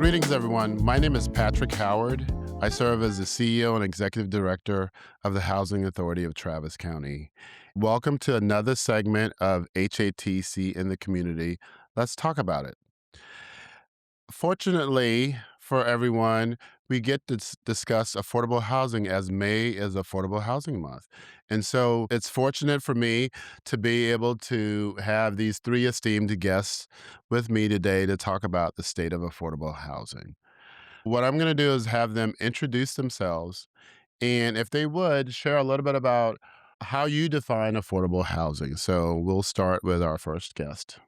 Greetings, everyone. My name is Patrick Howard. I serve as the CEO and Executive Director of the Housing Authority of Travis County. Welcome to another segment of HATC in the community. Let's talk about it. Fortunately for everyone, we get to discuss affordable housing as May is Affordable Housing Month. And so it's fortunate for me to be able to have these three esteemed guests with me today to talk about the state of affordable housing. What I'm going to do is have them introduce themselves, and if they would, share a little bit about how you define affordable housing. So we'll start with our first guest.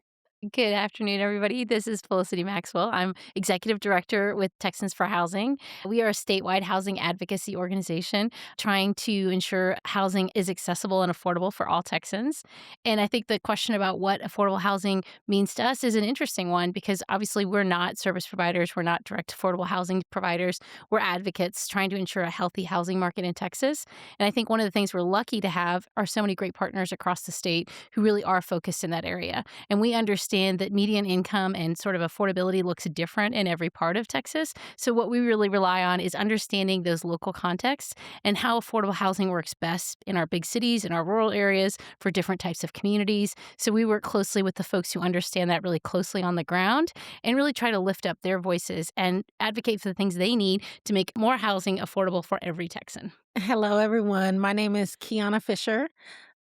Good afternoon, everybody. This is Felicity Maxwell. I'm Executive Director with Texans for Housing. We are a statewide housing advocacy organization trying to ensure housing is accessible and affordable for all Texans. And I think the question about what affordable housing means to us is an interesting one because obviously we're not service providers, we're not direct affordable housing providers, we're advocates trying to ensure a healthy housing market in Texas. And I think one of the things we're lucky to have are so many great partners across the state who really are focused in that area. And we understand that median income and sort of affordability looks different in every part of Texas. So what we really rely on is understanding those local contexts and how affordable housing works best in our big cities and our rural areas for different types of communities. So we work closely with the folks who understand that really closely on the ground and really try to lift up their voices and advocate for the things they need to make more housing affordable for every Texan. Hello, everyone. My name is Quiana Fisher.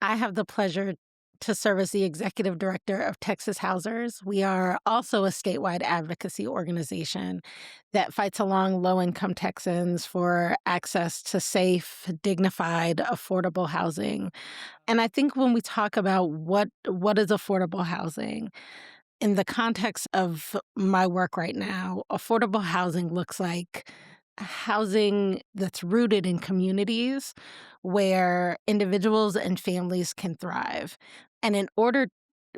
I have the pleasure to serve as the Executive Director of Texas Housers. We are also a statewide advocacy organization that fights along low-income Texans for access to safe, dignified, affordable housing. And I think when we talk about what is affordable housing, in the context of my work right now, affordable housing looks like housing that's rooted in communities where individuals and families can thrive. And in order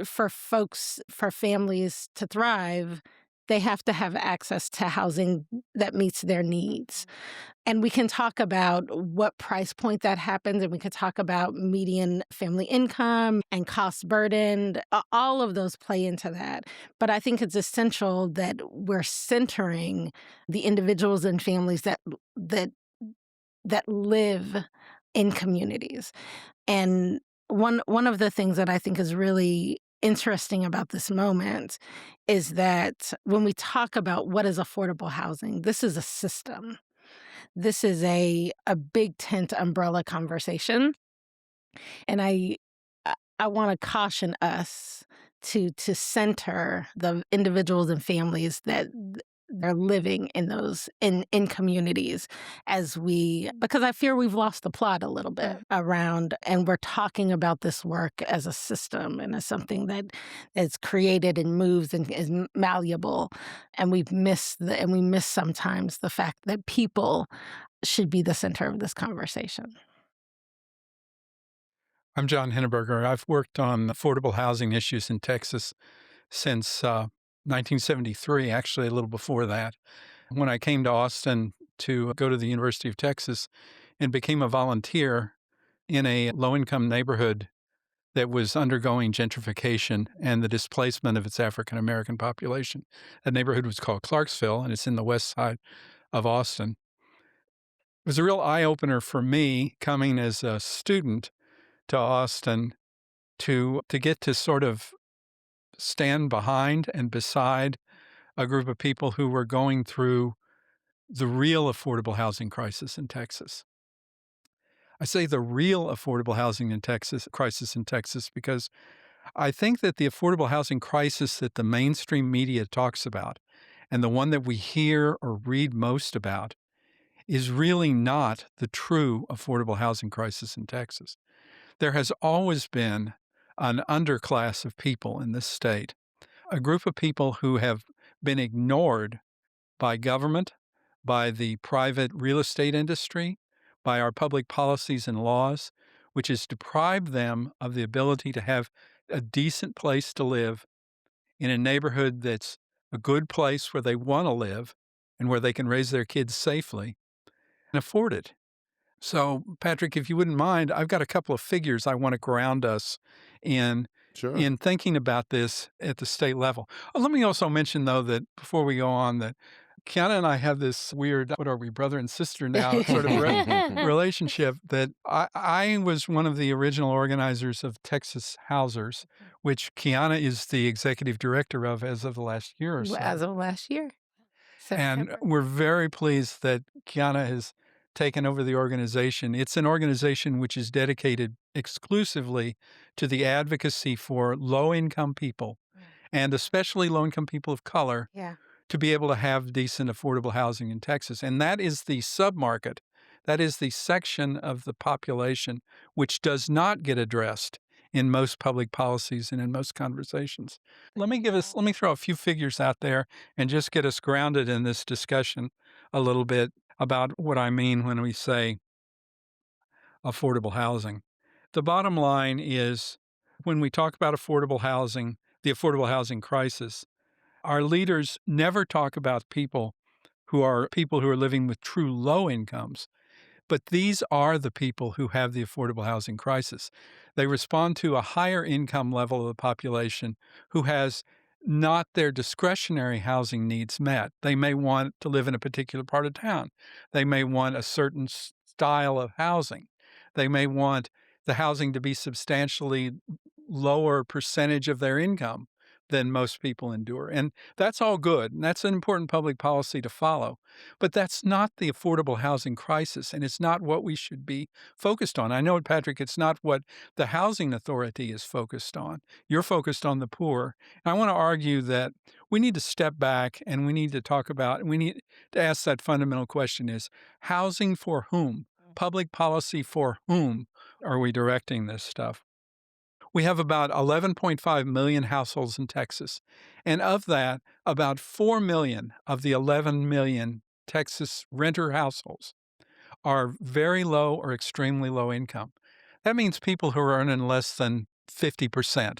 for families to thrive, they have to have access to housing that meets their needs. And we can talk about what price point that happens, and we can talk about median family income and cost burden. All of those play into that. But I think it's essential that we're centering the individuals and families that live in communities. And one of the things that I think is really interesting about this moment is that when we talk about what is affordable housing, this is a system. This is a big tent umbrella conversation. And I want to caution us to center the individuals and families that they're living in those in communities because I fear we've lost the plot a little bit around, and we're talking about this work as a system and as something that is created and moves and is malleable, and we miss sometimes the fact that people should be the center of this conversation. I'm John Henneberger. I've worked on affordable housing issues in Texas since 1973, actually a little before that, when I came to Austin to go to the University of Texas and became a volunteer in a low-income neighborhood that was undergoing gentrification and the displacement of its African-American population. That neighborhood was called Clarksville, and it's in the west side of Austin. It was a real eye-opener for me coming as a student to Austin to get to sort of stand behind and beside a group of people who were going through the real affordable housing crisis in Texas. I say the real affordable housing crisis in Texas because I think that the affordable housing crisis that the mainstream media talks about and the one that we hear or read most about is really not the true affordable housing crisis in Texas. There has always been an underclass of people in this state, a group of people who have been ignored by government, by the private real estate industry, by our public policies and laws, which has deprived them of the ability to have a decent place to live in a neighborhood that's a good place where they want to live and where they can raise their kids safely and afford it. So, Patrick, if you wouldn't mind, I've got a couple of figures I want to ground us in Sure. in thinking about this at the state level. Let me also mention, though, that before we go on, that Kiana and I have this weird, what are we, brother and sister now, sort of relationship that I was one of the original organizers of Texas Housers, which Kiana is the executive director of as of the last year or As so. of last year, And September. we're very pleased that Kiana has taken over the organization. It's an organization which is dedicated exclusively to the advocacy for low-income people, and especially low-income people of color, Yeah. to be able to have decent, affordable housing in Texas. And that is the submarket. That is the section of the population which does not get addressed in most public policies and in most conversations. Let me throw a few figures out there and just get us grounded in this discussion a little bit about what I mean when we say affordable housing. The bottom line is when we talk about affordable housing, the affordable housing crisis, our leaders never talk about people who are living with true low incomes, but these are the people who have the affordable housing crisis. They respond to a higher income level of the population who has not their discretionary housing needs met. They may want to live in a particular part of town. They may want a certain style of housing. They may want the housing to be substantially lower percentage of their income than most people endure. And that's all good. And that's an important public policy to follow. But that's not the affordable housing crisis, and it's not what we should be focused on. I know, Patrick, it's not what the Housing Authority is focused on. You're focused on the poor. And I want to argue that we need to step back and we need to talk about, we need to ask that fundamental question is housing for whom? Public policy for whom are we directing this stuff? We have about 11.5 million households in Texas. And of that, about 4 million of the 11 million Texas renter households are very low or extremely low income. That means people who are earning less than 50%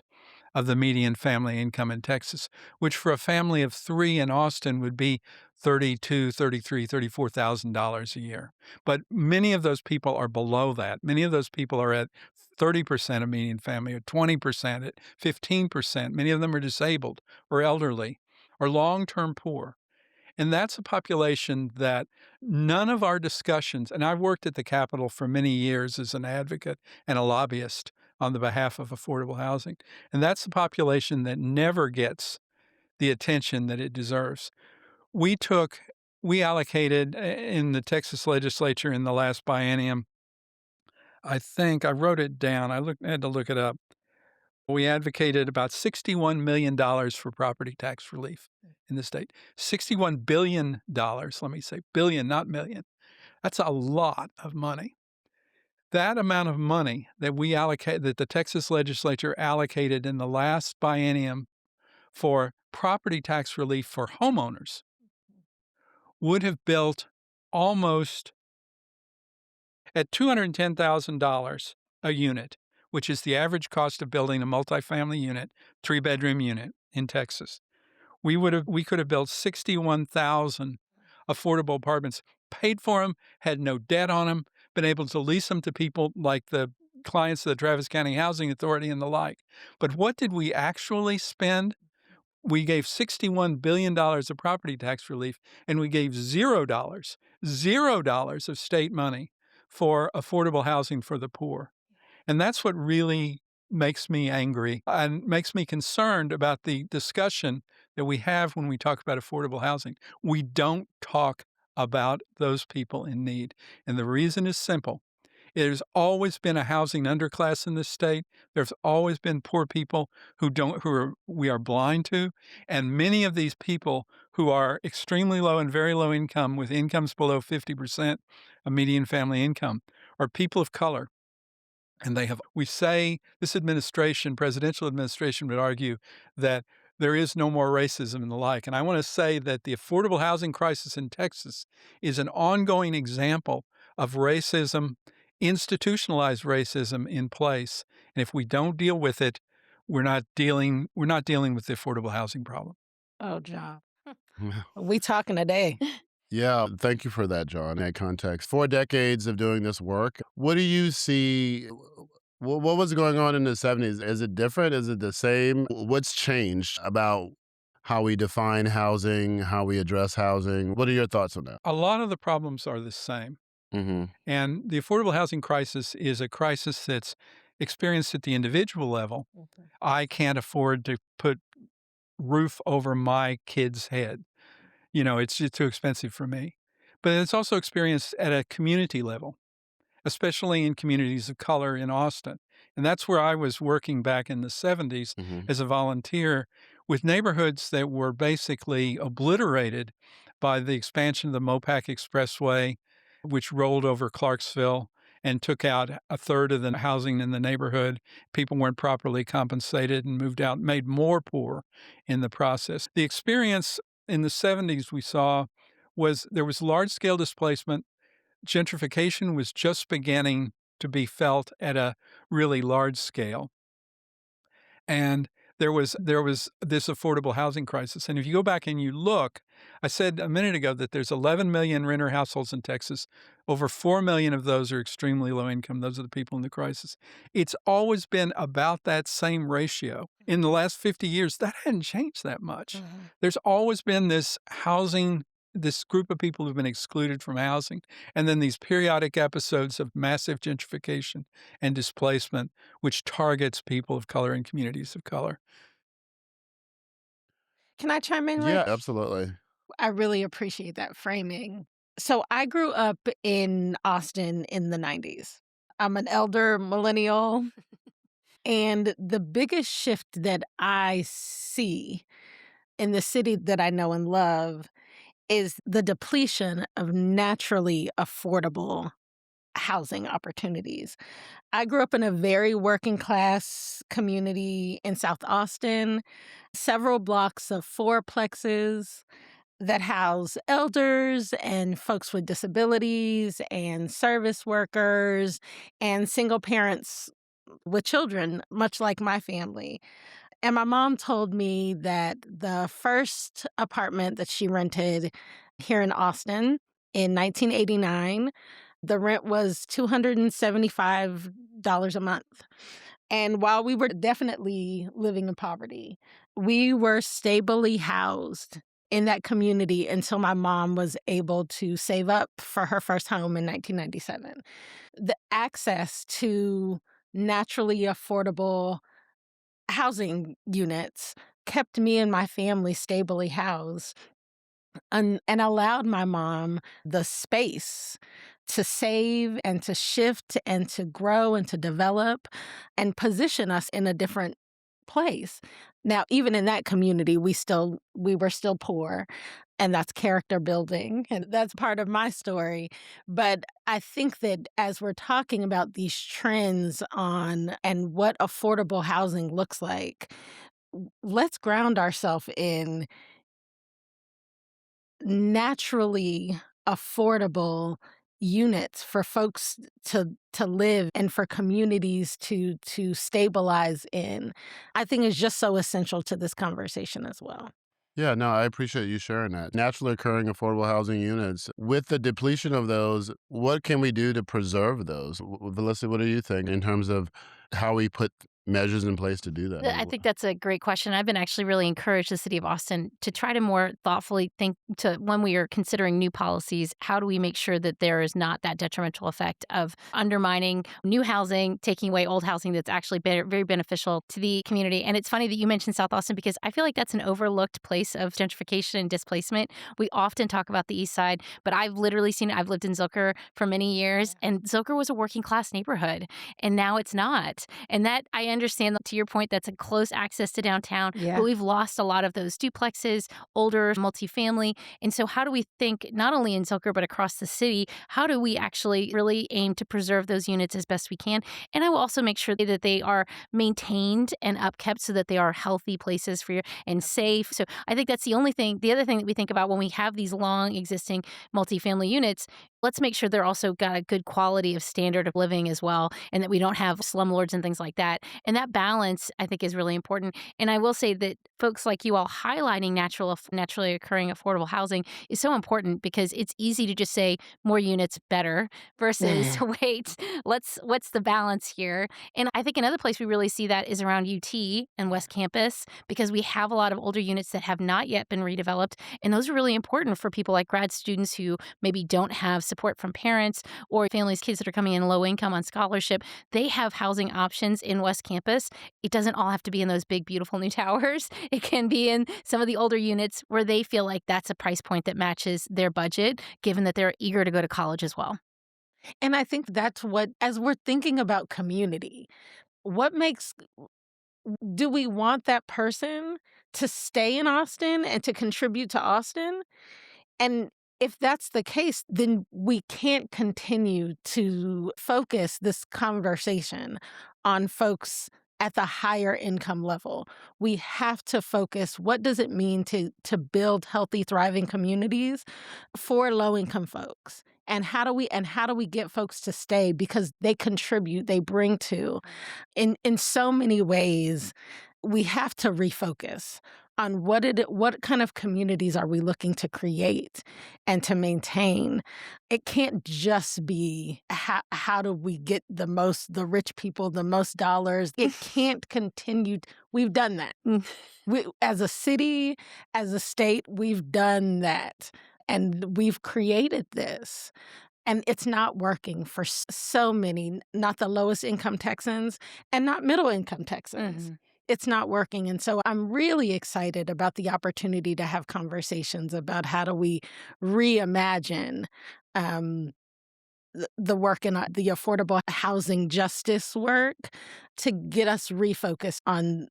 of the median family income in Texas, which for a family of three in Austin would be $32,000, $33,000, $34,000 a year. But many of those people are below that. Many of those people are at 30% of median family, or 20%, at 15%. Many of them are disabled or elderly or long-term poor. And that's a population that none of our discussions, and I've worked at the Capitol for many years as an advocate and a lobbyist on the behalf of affordable housing, and that's the population that never gets the attention that it deserves. We took, we allocated in the Texas legislature in the last biennium, I think I wrote it down, had to look it up. We advocated about $61 million for property tax relief in the state. $61 billion, let me say billion, not million. That's a lot of money. That amount of money that that the Texas legislature allocated in the last biennium for property tax relief for homeowners would have built almost at $210,000 a unit, which is the average cost of building a multifamily unit, 3-bedroom unit in Texas. We could have built 61,000 affordable apartments, paid for them, had no debt on them, been able to lease them to people like the clients of the Travis County Housing Authority and the like. But what did we actually spend? We gave $61 billion of property tax relief, and we gave $0 of state money for affordable housing for the poor. And that's what really makes me angry and makes me concerned about the discussion that we have when we talk about affordable housing. We don't talk about those people in need. And the reason is simple. There's always been a housing underclass in this state. There's always been poor people we are blind to. And many of these people who are extremely low and very low income with incomes below 50% of median family income are people of color. And we say this administration, presidential administration, would argue that there is no more racism and the like. And I want to say that the affordable housing crisis in Texas is an ongoing example of racism, institutionalized racism in place. And if we don't deal with it, we're not dealing with the affordable housing problem. Oh, John. We talking today. Yeah, thank you for that, John. That context. 4 decades of doing this work. What do you see? What was going on in the 70s? Is it different? Is it the same? What's changed about how we define housing, how we address housing. What are your thoughts on that? A lot of the problems are the same. Hmm. And the affordable housing crisis is a crisis that's experienced at the individual level. I can't afford to put roof over my kid's head. It's just too expensive for me. But it's also experienced at a community level, especially in communities of color in Austin. And that's where I was working back in the 70s Hmm. as a volunteer with neighborhoods that were basically obliterated by the expansion of the Mopac Expressway, which rolled over Clarksville and took out a third of the housing in the neighborhood. People weren't properly compensated and moved out, made more poor in the process. The experience in the 70s we saw was there was large scale displacement. Gentrification was just beginning to be felt at a really large scale. And there was this affordable housing crisis. And if you go back and you look, I said a minute ago that there's 11 million renter households in Texas. Over 4 million of those are extremely low income. Those are the people in the crisis. It's always been about that same ratio. In the last 50 years, that hadn't changed that much. There's always been this group of people who've been excluded from housing, and then these periodic episodes of massive gentrification and displacement, which targets people of color and communities of color. Can I chime in Yeah, absolutely. I really appreciate that framing. So I grew up in Austin in the 90s. I'm an elder millennial, and the biggest shift that I see in the city that I know and love is the depletion of naturally affordable housing opportunities. I grew up in a very working class community in South Austin, several blocks of fourplexes that house elders and folks with disabilities and service workers and single parents with children, much like my family. And my mom told me that the first apartment that she rented here in Austin in 1989, the rent was $275 a month. And while we were definitely living in poverty, we were stably housed in that community until my mom was able to save up for her first home in 1997. The access to naturally affordable housing units kept me and my family stably housed and allowed my mom the space to save and to shift and to grow and to develop and position us in a different place. Now, even in that community, we were still poor, and that's character building, and that's part of my story. But I think that as we're talking about these trends on and what affordable housing looks like, let's ground ourselves in naturally affordable units for folks to live and for communities to stabilize in. I think is just so essential to this conversation as well. Yeah, no, I appreciate you sharing that. Naturally occurring affordable housing units, with the depletion of those, what can we do to preserve those? Felicity, what do you think in terms of how we put measures in place to do that? I think that's a great question. I've been actually really encouraged the city of Austin to try to more thoughtfully think to when we are considering new policies, how do we make sure that there is not that detrimental effect of undermining new housing, taking away old housing that's actually very beneficial to the community. And it's funny that you mentioned South Austin because I feel like that's an overlooked place of gentrification and displacement. We often talk about the East Side, but I've literally seen it. I've lived in Zilker for many years, and Zilker was a working class neighborhood, and now it's not. And that I understand, to your point, that's a close access to downtown, Yeah. but we've lost a lot of those duplexes, older multifamily. And so how do we think, not only in Zilker, but across the city, how do we actually really aim to preserve those units as best we can? And I will also make sure that they are maintained and upkept so that they are healthy places for you and safe. So I think that's the other thing that we think about when we have these long existing multifamily units. Let's make sure they're also got a good quality of standard of living as well, and that we don't have slumlords and things like that. And that balance, I think, is really important. And I will say that folks like you all highlighting naturally occurring affordable housing is so important because it's easy to just say more units better versus wait, what's the balance here? And I think another place we really see that is around UT and West Campus because we have a lot of older units that have not yet been redeveloped. And those are really important for people like grad students who maybe don't have support from parents or families, kids that are coming in low income on scholarship. They have housing options in West Campus. It doesn't all have to be in those big, beautiful new towers. It can be in some of the older units where they feel like that's a price point that matches their budget, given that they're eager to go to college as well. And I think that's what, as we're thinking about community, what makes, do we want that person to stay in Austin and to contribute to Austin? And if that's the case, then we can't continue to focus this conversation on folks at the higher income level. We have to focus, what does it mean to build healthy, thriving communities for low income folks? And how do we get folks to stay because they contribute, they bring to in so many ways. We have to refocus on what kind of communities are we looking to create and to maintain. It can't just be how do we get the rich people the most dollars. It can't continue. We've done that. As a city, as a state, we've done that. And we've created this. And it's not working for so many, not the lowest income Texans and not middle income Texans. It's not working. And so I'm really excited about the opportunity to have conversations about how do we reimagine the work in the affordable housing justice work to get us refocused on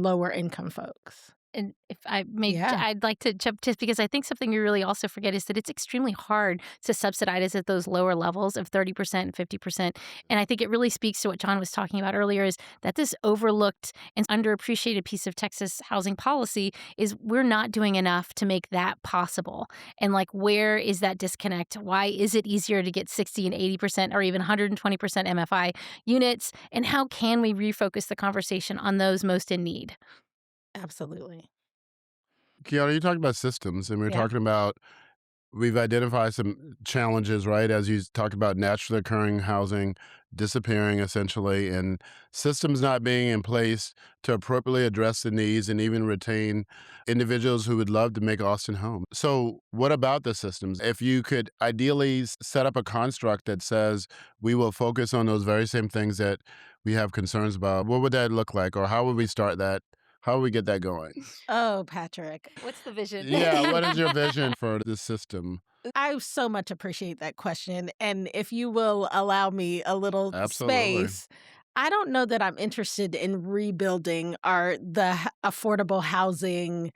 lower income folks. And if I may, Yeah. I'd like to jump just because I think something you really also forget is that it's extremely hard to subsidize at those lower levels of 30% and 50%. And I think it really speaks to what John was talking about earlier is that this overlooked and underappreciated piece of Texas housing policy is we're not doing enough to make that possible. And like, where is that disconnect? Why is it easier to get 60 and 80% or even 120% MFI units? And how can we refocus the conversation on those most in need? Absolutely. Kiana, you talked about systems, and we were Yeah. talking about we've identified some challenges, right? As you talked about naturally occurring housing disappearing essentially, and systems not being in place to appropriately address the needs and even retain individuals who would love to make Austin home. So, what about the systems? If you could ideally set up a construct that says we will focus on those very same things that we have concerns about, what would that look like? Or how would we start that? How would we get that going? Oh, Patrick. What's the vision? Yeah, what is your vision for this system? I so much appreciate that question. And if you will allow me a little Absolutely. space, I don't know that I'm interested in rebuilding affordable housing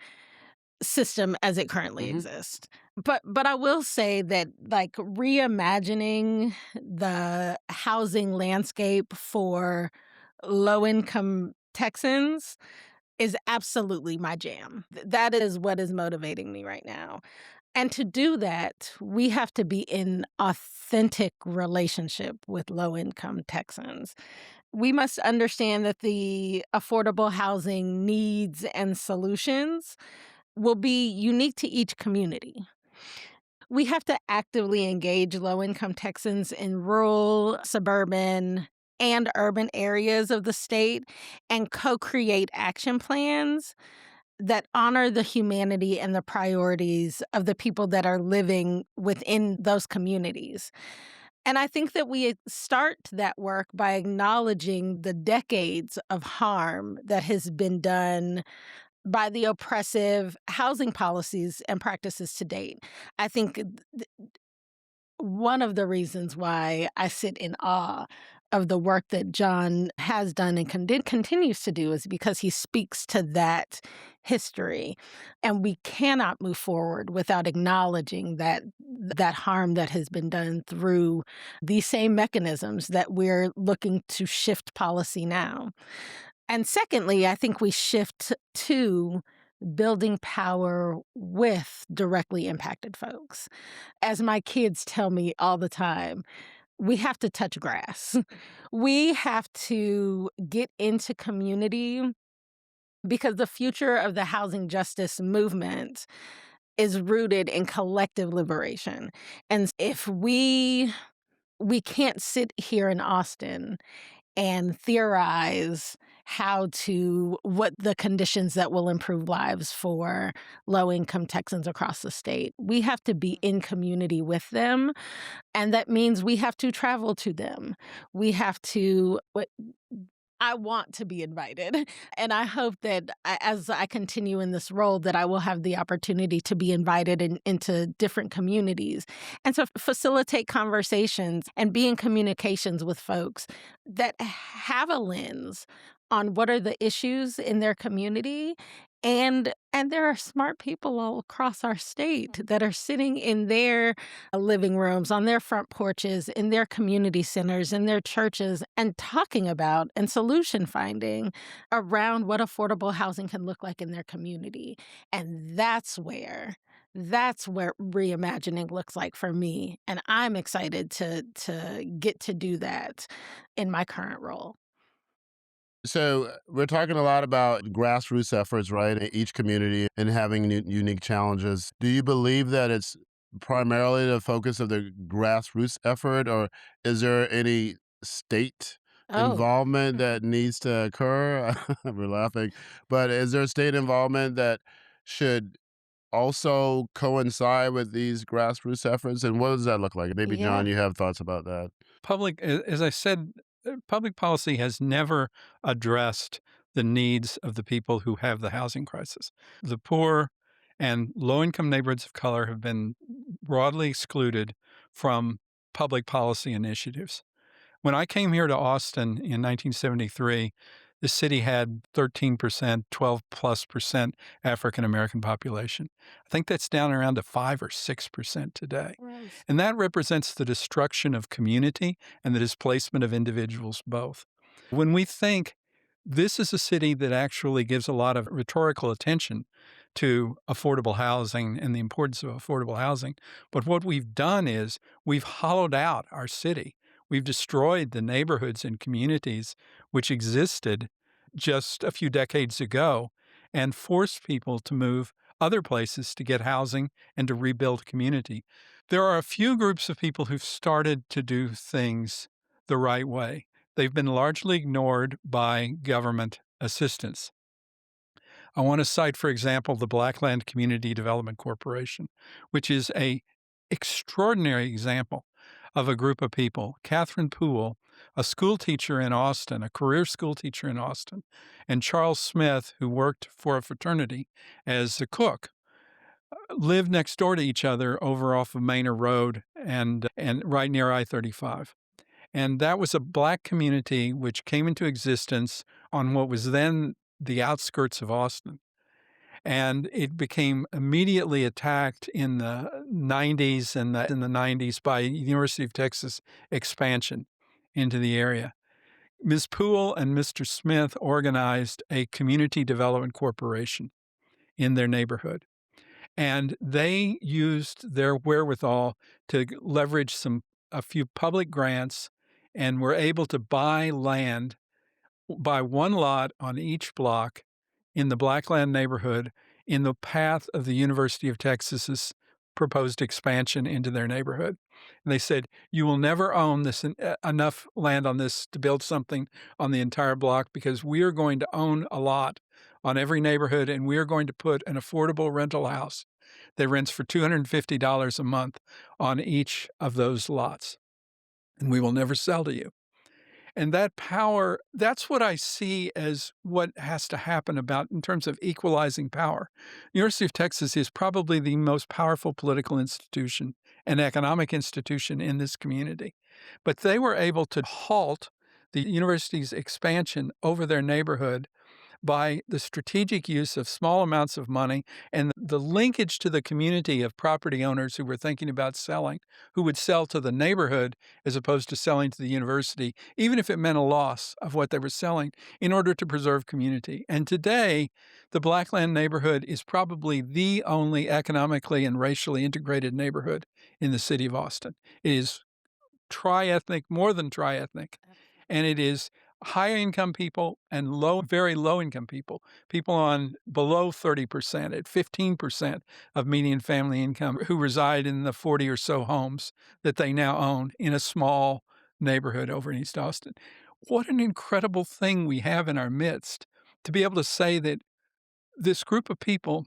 system as it currently Mhm. exists. But I will say that like reimagining the housing landscape for low income Texans is absolutely my jam. That is what is motivating me right now. And to do that, we have to be in authentic relationship with low income Texans. We must understand that the affordable housing needs and solutions will be unique to each community. We have to actively engage low income Texans in rural, suburban, and urban areas of the state and co create action plans that honor the humanity and the priorities of the people that are living within those communities. And I think that we start that work by acknowledging the decades of harm that has been done by the oppressive housing policies and practices to date. I think one of the reasons why I sit in awe of the work that John has done and continues to do is because he speaks to that history. And we cannot move forward without acknowledging that harm that has been done through these same mechanisms that we're looking to shift policy now. And secondly, I think we shift to building power with directly impacted folks. As my kids tell me all the time, we have to touch grass. We have to get into community because the future of the housing justice movement is rooted in collective liberation. And if we can't sit here in Austin and theorize what the conditions that will improve lives for low income Texans across the state. We have to be in community with them. And that means we have to travel to them. We have to, I want to be invited. And I hope that as I continue in this role, that I will have the opportunity to be invited into different communities and to facilitate conversations and be in communications with folks that have a lens on what are the issues in their community. And there are smart people all across our state that are sitting in their living rooms, on their front porches, in their community centers, in their churches, and talking about and solution finding around what affordable housing can look like in their community. And that's where reimagining looks like for me. And I'm excited to get to do that in my current role. So we're talking a lot about grassroots efforts, right? In each community and having unique challenges. Do you believe that it's primarily the focus of the grassroots effort, or is there any state Oh, involvement that needs to occur? We're laughing, but is there state involvement that should also coincide with these grassroots efforts? And what does that look like? Maybe John, yeah. you have thoughts about that. As I said, public policy has never addressed the needs of the people who have the housing crisis. The poor and low income neighborhoods of color have been broadly excluded from public policy initiatives. When I came here to Austin in 1973, the city had 13%, 12 plus percent African American population. I think that's down around to 5 or 6% today. Gross. And that represents the destruction of community and the displacement of individuals both. When we think this is a city that actually gives a lot of rhetorical attention to affordable housing and the importance of affordable housing, but what we've done is we've hollowed out our city. We've destroyed the neighborhoods and communities which existed just a few decades ago and forced people to move other places to get housing and to rebuild community. There are a few groups of people who've started to do things the right way. They've been largely ignored by government assistance. I want to cite, for example, the Blackland Community Development Corporation, which is a extraordinary example of a group of people. Catherine Poole, a school teacher in Austin, a career school teacher in Austin, and Charles Smith, who worked for a fraternity as a cook, lived next door to each other over off of Manor Road and right near I-35. And that was a Black community which came into existence on what was then the outskirts of Austin. And it became immediately attacked in the 90s and in the 90s by University of Texas expansion into the area. Ms. Poole and Mr. Smith organized a community development corporation in their neighborhood. And they used their wherewithal to leverage a few public grants and were able to buy land, buy one lot on each block in the Blackland neighborhood in the path of the University of Texas's proposed expansion into their neighborhood. And they said, you will never own this enough land on this to build something on the entire block because we are going to own a lot on every neighborhood and we are going to put an affordable rental house that rents for $250 a month on each of those lots. And we will never sell to you. And that power, that's what I see as what has to happen about in terms of equalizing power. University of Texas is probably the most powerful political institution and economic institution in this community. But they were able to halt the university's expansion over their neighborhood by the strategic use of small amounts of money and the linkage to the community of property owners who were thinking about selling, who would sell to the neighborhood as opposed to selling to the university, even if it meant a loss of what they were selling, in order to preserve community. And today, the Blackland neighborhood is probably the only economically and racially integrated neighborhood in the city of Austin. It is tri-ethnic, more than tri-ethnic, and it is high income people and very low income people, people on below 30% at 15% of median family income who reside in the 40 or so homes that they now own in a small neighborhood over in East Austin. What an incredible thing we have in our midst to be able to say that this group of people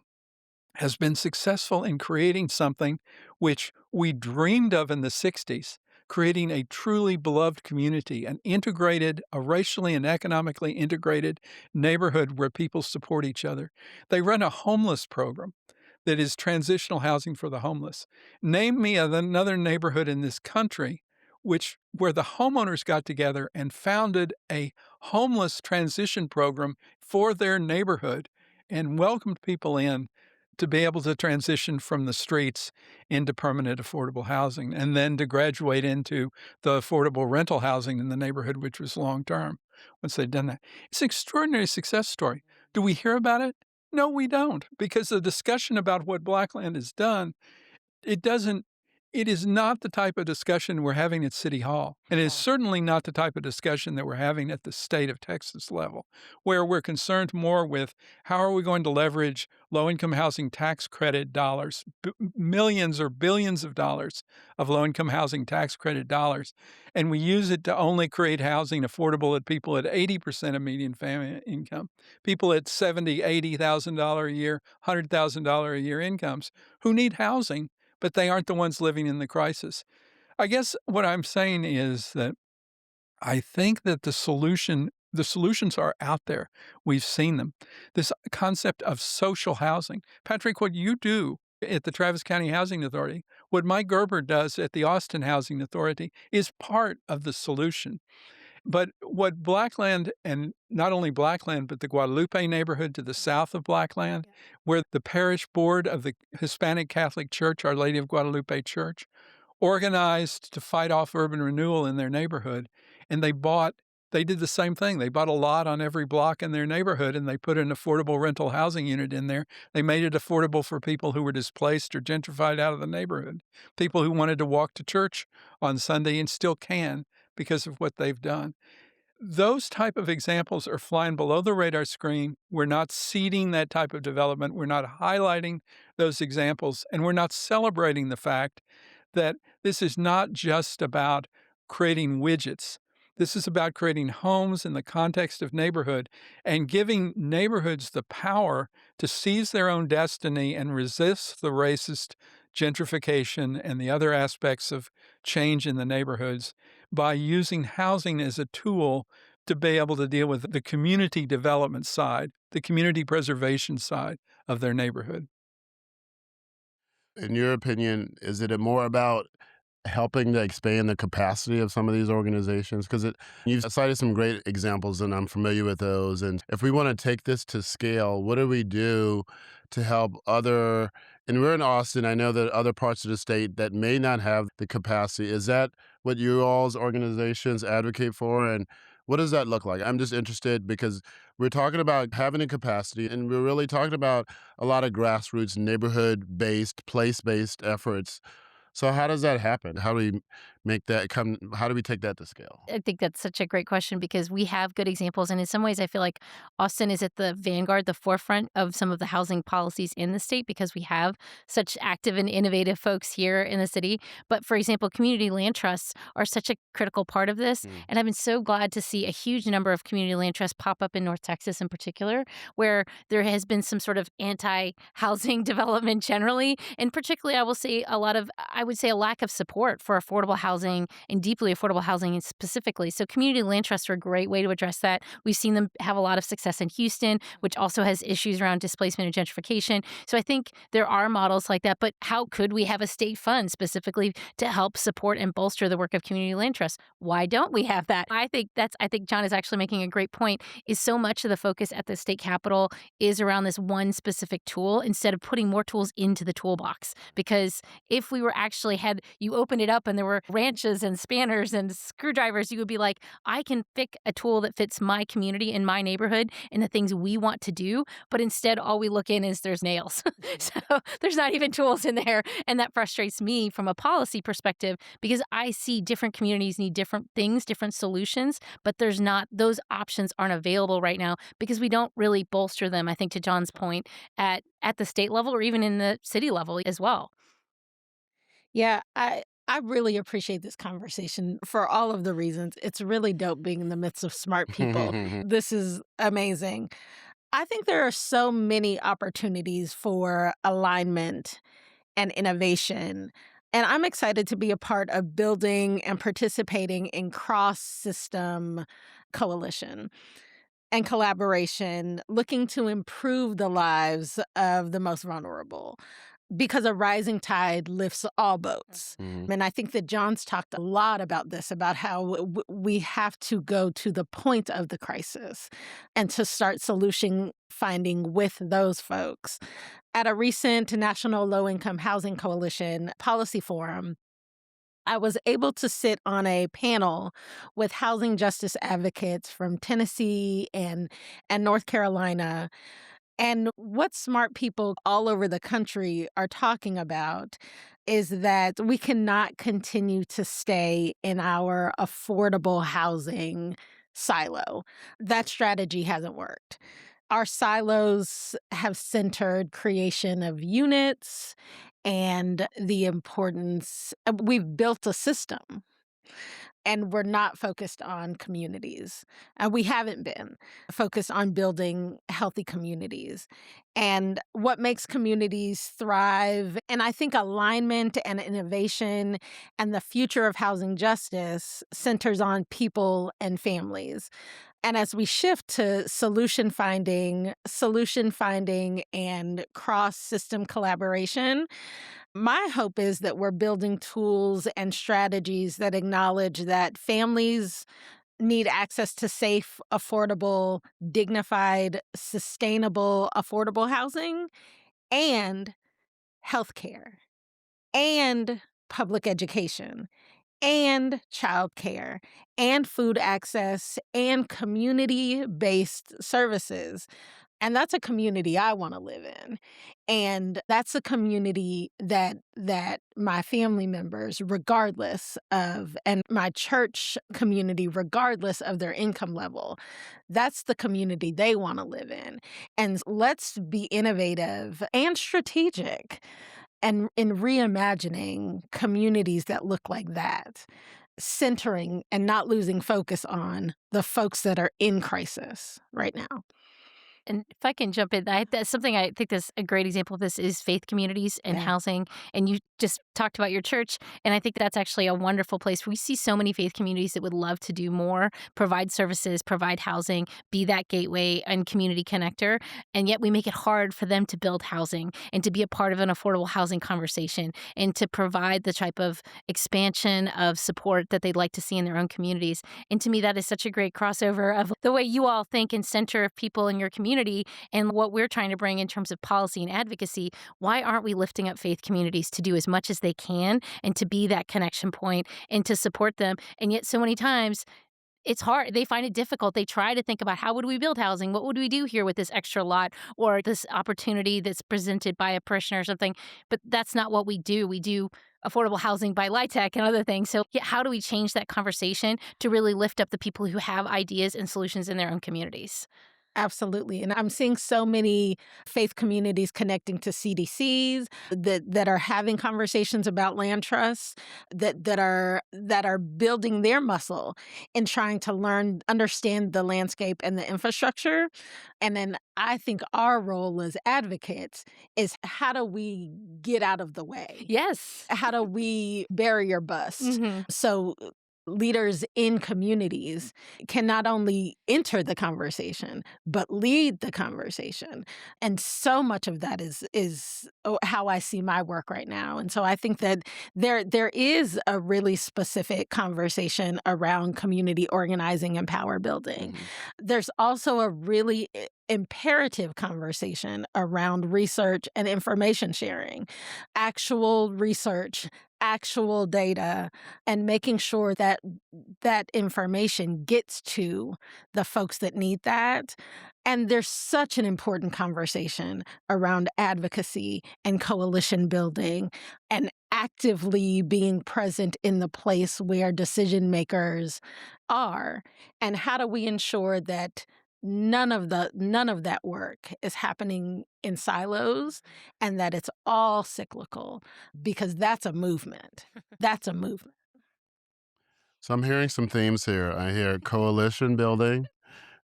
has been successful in creating something which we dreamed of in the 60s, creating a truly beloved community, a racially and economically integrated neighborhood where people support each other. They run a homeless program that is transitional housing for the homeless. Name me another neighborhood in this country where the homeowners got together and founded a homeless transition program for their neighborhood and welcomed people in to be able to transition from the streets into permanent affordable housing and then to graduate into the affordable rental housing in the neighborhood, which was long term once they'd done that. It's an extraordinary success story. Do we hear about it? No, we don't, because the discussion about what Blackland has done, it doesn't it is not the type of discussion we're having at City Hall, and it is certainly not the type of discussion that we're having at the state of Texas level, where we're concerned more with how are we going to leverage low-income housing tax credit dollars, millions or billions of dollars of low-income housing tax credit dollars, and we use it to only create housing affordable at people at 80% of median family income, people at $70,000, $80,000 a year, $100,000 a year incomes who need housing, but they aren't the ones living in the crisis. I guess what I'm saying is that I think that the solutions are out there. We've seen them. This concept of social housing. Patrick, what you do at the Travis County Housing Authority, what Mike Gerber does at the Austin Housing Authority is part of the solution. But what Blackland, and not only Blackland, but the Guadalupe neighborhood to the south of Blackland, where the parish board of the Hispanic Catholic Church, Our Lady of Guadalupe Church, organized to fight off urban renewal in their neighborhood, and they did the same thing. They bought a lot on every block in their neighborhood, and they put an affordable rental housing unit in there. They made it affordable for people who were displaced or gentrified out of the neighborhood, people who wanted to walk to church on Sunday and still can because of what they've done. Those type of examples are flying below the radar screen. We're not seeding that type of development. We're not highlighting those examples, and we're not celebrating the fact that this is not just about creating widgets. This is about creating homes in the context of neighborhood and giving neighborhoods the power to seize their own destiny and resist the racist gentrification and the other aspects of change in the neighborhoods by using housing as a tool to be able to deal with the community development side, the community preservation side of their neighborhood. In your opinion, is it more about helping to expand the capacity of some of these organizations? Because you've cited some great examples, and I'm familiar with those. And if we want to take this to scale, what do we do to help other? And we're in Austin. I know that other parts of the state that may not have the capacity. Is that what you all's organizations advocate for? And what does that look like? I'm just interested because we're talking about having a capacity, and we're really talking about a lot of grassroots, neighborhood-based, place-based efforts. So how does that happen? How do we make that come? How do we take that to scale? I think that's such a great question because we have good examples. And in some ways, I feel like Austin is at the vanguard, the forefront of some of the housing policies in the state because we have such active and innovative folks here in the city. But for example, community land trusts are such a critical part of this. Mm. And I've been so glad to see a huge number of community land trusts pop up in North Texas in particular, where there has been some sort of anti housing development generally. And particularly, I would say a lack of support for affordable housing and deeply affordable housing specifically. So community land trusts are a great way to address that. We've seen them have a lot of success in Houston, which also has issues around displacement and gentrification. So I think there are models like that, but how could we have a state fund specifically to help support and bolster the work of community land trusts? Why don't we have that? I think John is actually making a great point, is so much of the focus at the state capitol is around this one specific tool instead of putting more tools into the toolbox. Because if we were actually you opened it up and there were wrenches and spanners and screwdrivers. You would be like, I can pick a tool that fits my community in my neighborhood and the things we want to do. But instead, all we look in is there's nails. So there's not even tools in there. And that frustrates me from a policy perspective because I see different communities need different things, different solutions, but there's not, those options aren't available right now because we don't really bolster them, I think, to John's point, at the state level or even in the city level as well. Yeah, I really appreciate this conversation for all of the reasons. It's really dope being in the midst of smart people. This is amazing. I think there are so many opportunities for alignment and innovation. And I'm excited to be a part of building and participating in cross-system coalition and collaboration, looking to improve the lives of the most vulnerable. Because a rising tide lifts all boats. And I think that John's talked a lot about this, about how we have to go to the point of the crisis and to start solution finding with those folks. At a recent National Low Income Housing Coalition policy forum, I was able to sit on a panel with housing justice advocates from Tennessee and North Carolina. And what smart people all over the country are talking about is that we cannot continue to stay in our affordable housing silo. That strategy hasn't worked. Our silos have centered creation of units and the importance. We've built a system and we're not focused on communities. And we haven't been focused on building healthy communities. And what makes communities thrive, and I think alignment and innovation and the future of housing justice centers on people and families. And as we shift to solution finding and cross-system collaboration, my hope is that we're building tools and strategies that acknowledge that families need access to safe, affordable, dignified, sustainable, affordable housing and healthcare and public education and childcare and food access and community-based services. And that's a community I want to live in. And that's a community that my family members, regardless of, and my church community, regardless of their income level, that's the community they want to live in. And let's be innovative and strategic and in reimagining communities that look like that, centering and not losing focus on the folks that are in crisis right now. And if I can jump in, that's something I think that's a great example of this is faith communities and Yeah. housing. And you just talked about your church. And I think that's actually a wonderful place. We see so many faith communities that would love to do more, provide services, provide housing, be that gateway and community connector. And yet we make it hard for them to build housing and to be a part of an affordable housing conversation and to provide the type of expansion of support that they'd like to see in their own communities. And to me, that is such a great crossover of the way you all think and center people in your community and what we're trying to bring in terms of policy and advocacy. Why aren't we lifting up faith communities to do as much as they can and to be that connection point and to support them? And yet so many times it's hard. They find it difficult. They try to think about how would we build housing? What would we do here with this extra lot or this opportunity that's presented by a parishioner or something? But that's not what we do. We do affordable housing by LIHTC and other things. So how do we change that conversation to really lift up the people who have ideas and solutions in their own communities? Absolutely. And I'm seeing so many faith communities connecting to CDCs that are having conversations about land trusts, that are building their muscle in trying to understand the landscape and the infrastructure. And then I think our role as advocates is how do we get out of the way? Yes. How do we barrier bust? Mhm. So leaders in communities can not only enter the conversation, but lead the conversation. And so much of that is how I see my work right now. And so I think that there is a really specific conversation around community organizing and power building. There's also a really imperative conversation around research and information sharing, actual research, actual data and making sure that that information gets to the folks that need that. And there's such an important conversation around advocacy and coalition building and actively being present in the place where decision makers are. And how do we ensure that none of that work is happening in silos and that it's all cyclical, because that's a movement. That's a movement. So I'm hearing some themes here. I hear coalition building.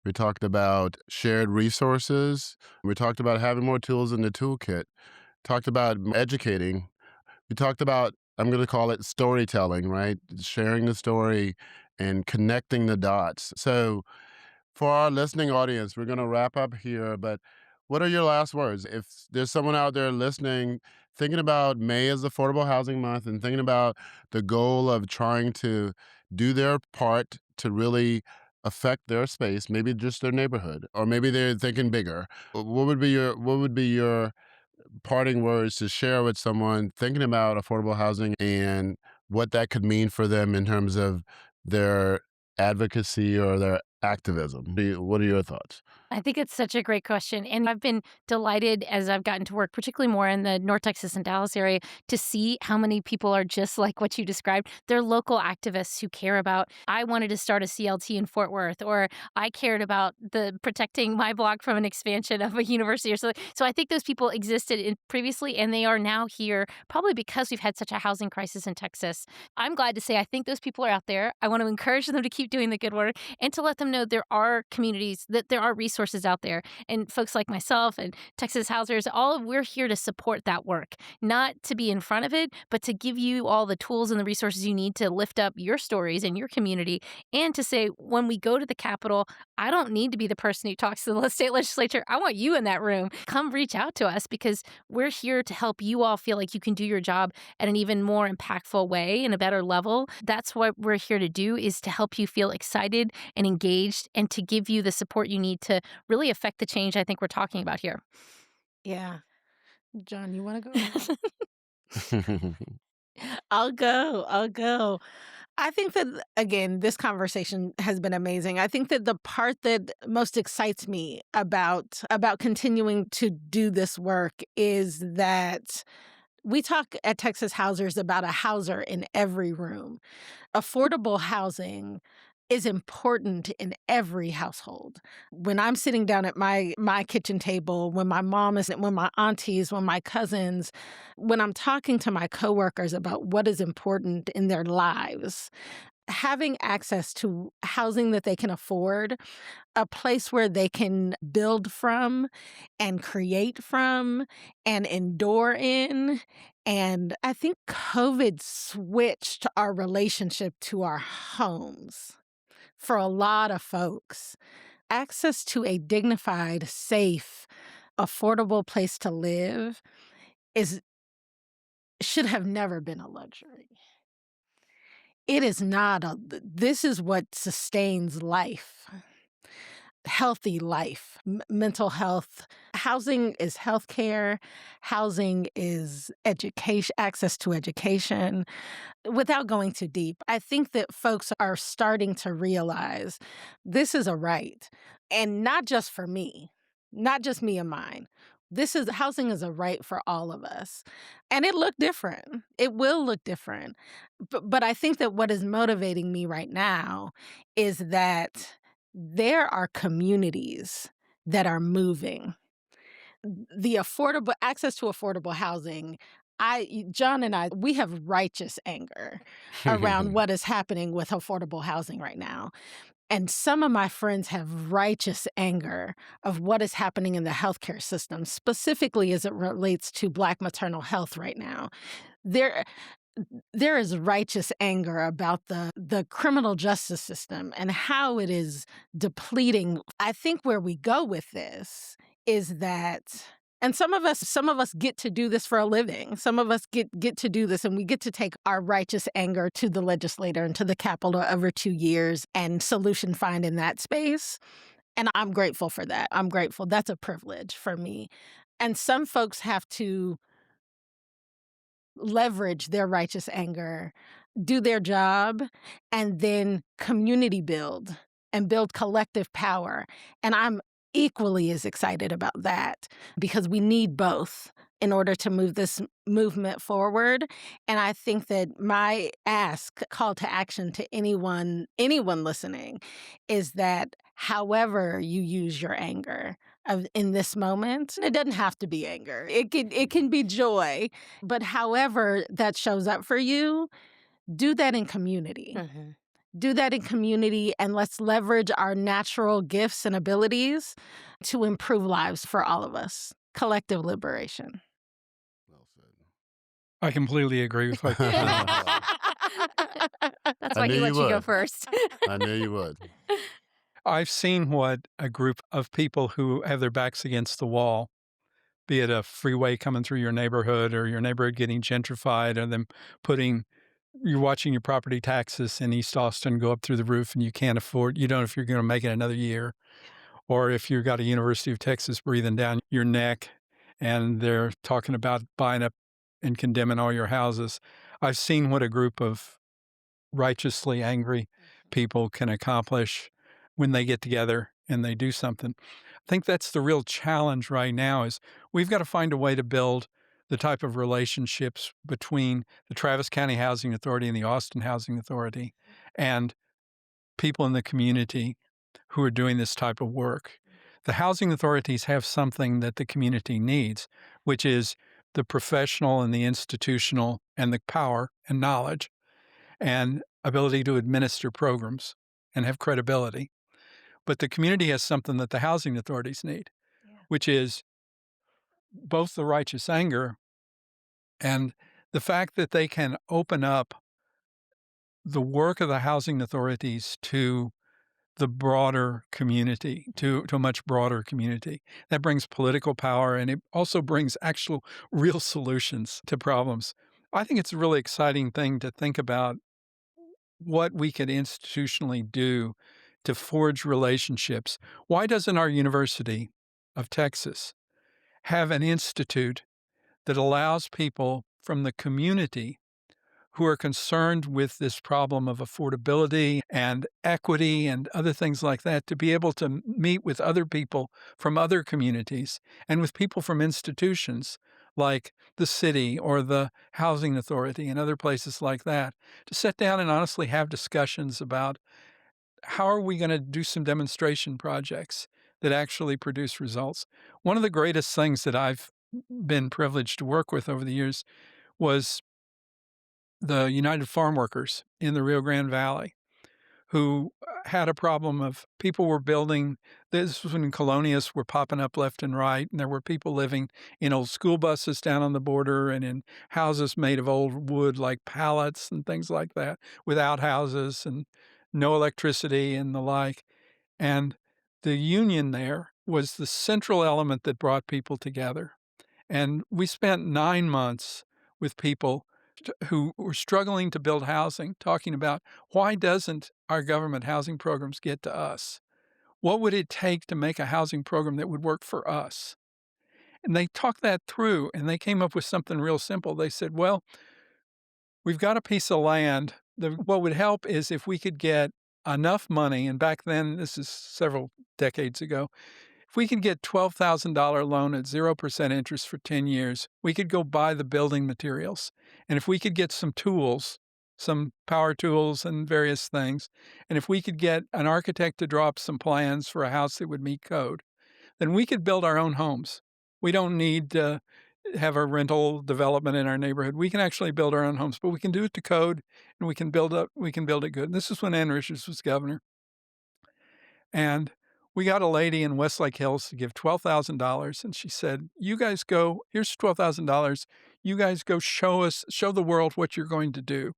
We talked about shared resources. We talked about having more tools in the toolkit. Talked about educating. We talked about, I'm going to call it storytelling, right? Sharing the story and connecting the dots. So for our listening audience, we're going to wrap up here, but what are your last words? If there's someone out there listening, thinking about May as Affordable Housing Month and thinking about the goal of trying to do their part to really affect their space, maybe just their neighborhood, or maybe they're thinking bigger. What would be your parting words to share with someone thinking about affordable housing and what that could mean for them in terms of their advocacy or their activism? What are your thoughts? I think it's such a great question. And I've been delighted as I've gotten to work, particularly more in the North Texas and Dallas area, to see how many people are just like what you described. They're local activists who care about, I wanted to start a CLT in Fort Worth, or I cared about the protecting my block from an expansion of a university or something. So I think those people existed previously, and they are now here probably because we've had such a housing crisis in Texas. I'm glad to say I think those people are out there. I want to encourage them to keep doing the good work and to let them know there are communities, that there are resources out there. And folks like myself and Texas Housers, we're here to support that work, not to be in front of it, but to give you all the tools and the resources you need to lift up your stories and your community. And to say, when we go to the Capitol, I don't need to be the person who talks to the state legislature. I want you in that room. Come reach out to us, because we're here to help you all feel like you can do your job at an even more impactful way and a better level. That's what we're here to do, is to help you feel excited and engaged and to give you the support you need to really affect the change I think we're talking about here. Yeah. John, you want to go? I'll go. I'll go. I think that, again, this conversation has been amazing. I think that the part that most excites me about continuing to do this work is that we talk at Texas Housers about a houser in every room. Affordable housing is important in every household. When I'm sitting down at my kitchen table, when my mom is, when my aunties, when my cousins, when I'm talking to my coworkers about what is important in their lives, having access to housing that they can afford, a place where they can build from and create from and endure in. And I think COVID switched our relationship to our homes for a lot of folks. Access to a dignified, safe, affordable place to live is should have never been a luxury. It is not this is what sustains life. Healthy life, mental health. Housing is healthcare. Housing is education, access to education. Without going too deep, I think that folks are starting to realize this is a right, and not just for me, not just me and mine. Housing is a right for all of us. And it looked different. It will look different. But I think that what is motivating me right now is that there are communities that are moving. The affordable access to affordable housing, John and I, we have righteous anger around what is happening with affordable housing right now. And some of my friends have righteous anger of what is happening in the healthcare system, specifically as it relates to Black maternal health right now. There is righteous anger about the criminal justice system and how it is depleting. I think where we go with this is that, and some of us get to do this for a living. Some of us get to do this, and we get to take our righteous anger to the legislator and to the Capitol over 2 years and solution find in that space. And I'm grateful for that. I'm grateful. That's a privilege for me. And some folks have to leverage their righteous anger, do their job, and then community build and build collective power. And I'm equally as excited about that because we need both in order to move this movement forward. And I think that my call to action to anyone listening is that however you use your anger in this moment, it doesn't have to be anger. It can be joy, but however that shows up for you, do that in community. Do that in community, and let's leverage our natural gifts and abilities to improve lives for all of us. Collective liberation. Well said. I completely agree with what That's I why knew he let you you go would. first. I knew you would. I've seen what a group of people who have their backs against the wall, be it a freeway coming through your neighborhood or your neighborhood getting gentrified or them you're watching your property taxes in East Austin go up through the roof and you don't know if you're going to make it another year. Or if you've got a University of Texas breathing down your neck and they're talking about buying up and condemning all your houses. I've seen what a group of righteously angry people can accomplish when they get together and they do something. I think that's the real challenge right now is we've got to find a way to build the type of relationships between the Travis County Housing Authority and the Austin Housing Authority and people in the community who are doing this type of work. The housing authorities have something that the community needs, which is the professional and the institutional and the power and knowledge and ability to administer programs and have credibility. But the community has something that the housing authorities need, which is both the righteous anger and the fact that they can open up the work of the housing authorities to the broader community, to a much broader community. That brings political power, and it also brings actual real solutions to problems. I think it's a really exciting thing to think about what we could institutionally do to forge relationships. Why doesn't our University of Texas have an institute that allows people from the community who are concerned with this problem of affordability and equity and other things like that to be able to meet with other people from other communities and with people from institutions like the city or the housing authority and other places like that to sit down and honestly have discussions about how are we going to do some demonstration projects that actually produce results. One of the greatest things that I've been privileged to work with over the years was the United Farm Workers in the Rio Grande Valley, who had a problem of people were building. This was when colonias were popping up left and right, and there were people living in old school buses down on the border and in houses made of old wood like pallets and things like that, with outhouses and no electricity and the like. And the union there was the central element that brought people together. And we spent 9 months with people who were struggling to build housing, talking about why doesn't our government housing programs get to us? What would it take to make a housing program that would work for us? And they talked that through and they came up with something real simple. They said, well, we've got a piece of land. What would help is if we could get enough money, and back then, this is several decades ago, if we could get $12,000 loan at 0% interest for 10 years, we could go buy the building materials. And if we could get some tools, some power tools and various things, and if we could get an architect to draw up some plans for a house that would meet code, then we could build our own homes. We don't need to have a rental development in our neighborhood. We can actually build our own homes, but we can do it to code and we can build it good. And this is when Ann Richards was governor. And we got a lady in Westlake Hills to give $12,000. And she said, you guys go, here's $12,000. You guys go show the world what you're going to do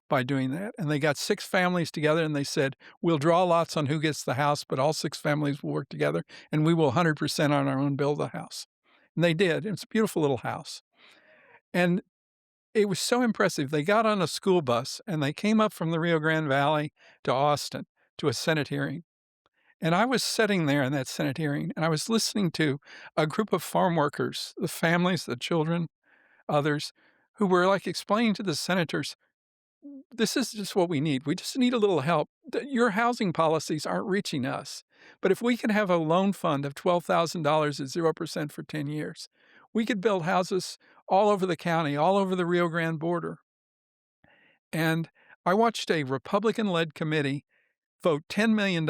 by doing that. And they got 6 families together and they said, we'll draw lots on who gets the house, but all 6 families will work together and we will 100% on our own build the house. And they did. It was a beautiful little house. And it was so impressive. They got on a school bus and they came up from the Rio Grande Valley to Austin to a Senate hearing. And I was sitting there in that Senate hearing, and I was listening to a group of farm workers, the families, the children, others, who were like explaining to the senators, this is just what we need. We just need a little help. Your housing policies aren't reaching us. But if we could have a loan fund of $12,000 at 0% for 10 years, we could build houses all over the county, all over the Rio Grande border. And I watched a Republican-led committee vote $10 million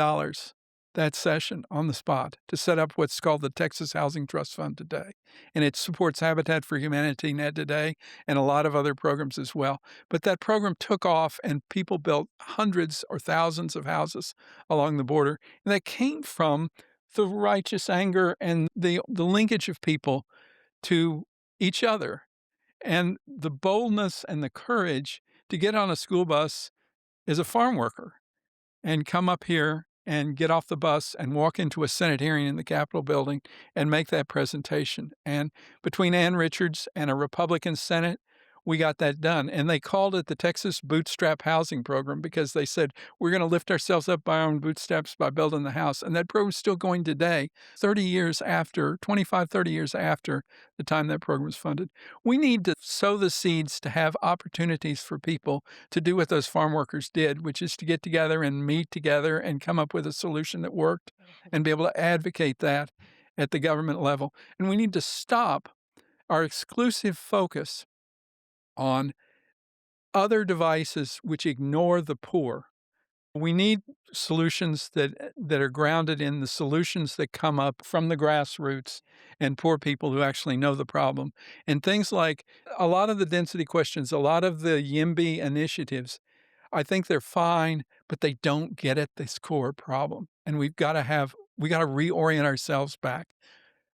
that session on the spot to set up what's called the Texas Housing Trust Fund today. And it supports Habitat for Humanity Net today and a lot of other programs as well. But that program took off and people built hundreds or thousands of houses along the border. And that came from the righteous anger and the linkage of people to each other and the boldness and the courage to get on a school bus as a farm worker and come up here and get off the bus and walk into a Senate hearing in the Capitol building and make that presentation. And between Ann Richards and a Republican Senate, we got that done. And they called it the Texas Bootstrap Housing Program because they said, we're going to lift ourselves up by our own bootstraps by building the house. And that program is still going today, 30 years after, 25, 30 years after the time that program was funded. We need to sow the seeds to have opportunities for people to do what those farm workers did, which is to get together and meet together and come up with a solution that worked and be able to advocate that at the government level. And we need to stop our exclusive focus on other devices which ignore the poor. We need solutions that are grounded in the solutions that come up from the grassroots and poor people who actually know the problem. And things like a lot of the density questions, a lot of the YIMBY initiatives, I think they're fine, but they don't get at this core problem. And we got to reorient ourselves back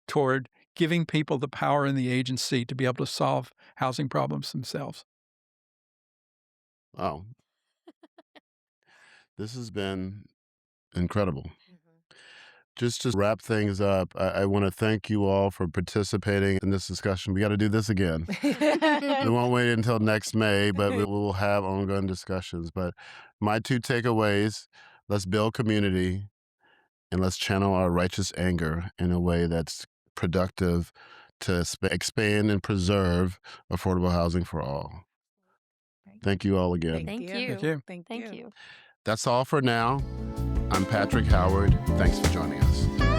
toward giving people the power and the agency to be able to solve housing problems themselves. Wow. This has been incredible. Just to wrap things up, I want to thank you all for participating in this discussion. We got to do this again. We won't wait until next May, but we will have ongoing discussions. But my two takeaways: let's build community and let's channel our righteous anger in a way that's productive to expand and preserve affordable housing for all. Thank you all again. Thank you. you. Thank you. Thank Thank you. you. That's all for now. I'm Patrick Howard. Thanks for joining us.